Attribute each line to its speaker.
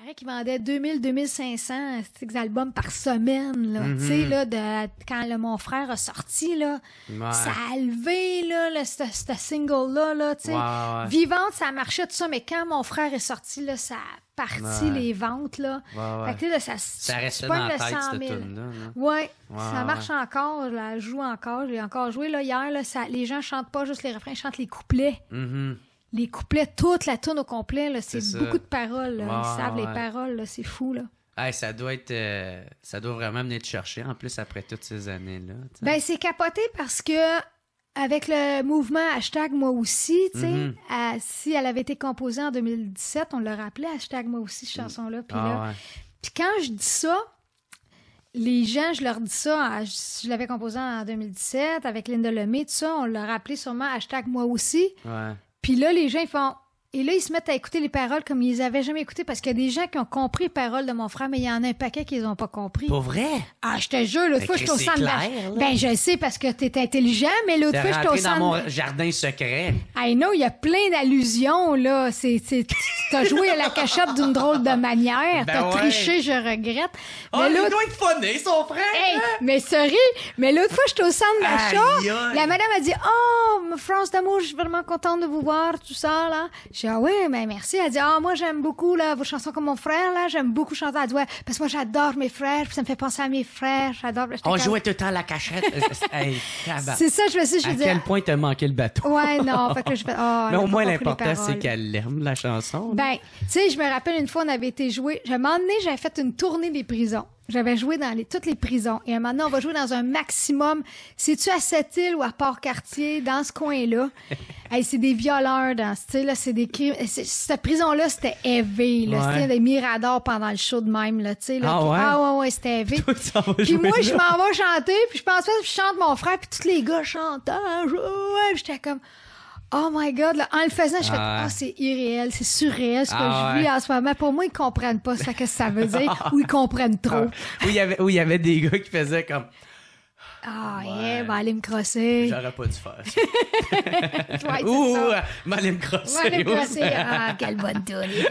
Speaker 1: paraît qu'ils vendaient 2000-2500 albums par semaine, là. Tu sais, là, quand mon frère a sorti, là, ça a levé, là, ce single-là, là, tu sais. Vivante, ça marchait, tout ça, mais quand mon frère est sorti, là, ça a parti les ventes, là. Fait que là, ça
Speaker 2: restait dans la tête, cette tune-là.
Speaker 1: Ça marche encore, là, je joue encore, j'ai encore joué, là, hier, là, les gens chantent pas juste les refrains, ils chantent les couplets. Les couplets, toute la tune au complet, là, c'est beaucoup de paroles. Là. Ils savent les paroles, là, c'est fou. Là.
Speaker 2: Hey, ça doit vraiment venir te chercher, en plus, après toutes ces années-là. T'sais.
Speaker 1: Ben, c'est capoté parce que avec le mouvement hashtag moi aussi, tu sais, si elle avait été composée en 2017, on l'a rappelé, hashtag moi aussi, cette chanson-là. Puis quand je dis ça, les gens, je leur dis ça, je l'avais composée en 2017 avec Linda Lemay, tout ça, on l'a rappelé sûrement hashtag moi aussi. Puis là, les gens, ils font... Et là, ils se mettent à écouter les paroles comme ils les avaient jamais écoutées parce qu'il y a des gens qui ont compris les paroles de mon frère, mais il y en a un paquet qui les ont pas compris.
Speaker 2: Pour vrai?
Speaker 1: Ah, je te jure, l'autre fois, j'étais au centre... Ben, je sais parce que t'es intelligent, mais l'autre fois, j'étais au centre...
Speaker 2: dans mon jardin secret.
Speaker 1: I know, il y a plein d'allusions, là. T'as joué à la cachette d'une drôle de manière. T'as triché, je regrette.
Speaker 2: Mais il doit être funné, son frère!
Speaker 1: Hey, mais sorry, mais l'autre fois, j'étais au centre d'achat. La madame a dit, « Oh, France d'amour, je suis vraiment contente de vous voir, tout ça, là. » J'ai dit, « Ah oui, mais merci. » Elle dit, « Ah, moi, j'aime beaucoup là, vos chansons comme mon frère, là. J'aime beaucoup chanter. » Elle dit, « Ouais, parce que moi, j'adore mes frères, puis ça me fait penser à mes frères. J'adore. »
Speaker 2: On jouait tout le temps à la cachette. Hey,
Speaker 1: c'est ça, je me suis dit.
Speaker 2: À quel point t'as manqué le bateau?
Speaker 1: Ouais, non. Fait que je fais,
Speaker 2: mais au moins, l'important, c'est qu'elle aime la chanson.
Speaker 1: Ben, tu sais, je me rappelle une fois, on avait été jouer. À un moment donné, j'avais fait une tournée des prisons. J'avais joué dans toutes les prisons. Et maintenant, on va jouer dans un maximum. C'est-tu à Sept-Îles ou à Port-Cartier, dans ce coin-là? Hey, c'est des violeurs dans ce style-là. C'est des crimes. Cette prison-là, c'était heavy. Là. C'était des miradors pendant le show de même. Là, ouais, c'était heavy. Puis moi, je m'en vais chanter. Puis je pense pas que je chante mon frère. Puis tous les gars chantent. Ouais, j'étais comme... Oh my God, là, en le faisant, je fais c'est irréel, c'est surréel ce que je vis en ce moment. Pour moi, ils comprennent pas ça, qu'est-ce que ça veut dire, ou ils comprennent trop.
Speaker 2: Où il y avait des gars qui faisaient comme...
Speaker 1: aller me crosser.
Speaker 2: J'aurais pas dû faire ça. M'aller me crosser.
Speaker 1: Quelle bonne tournée.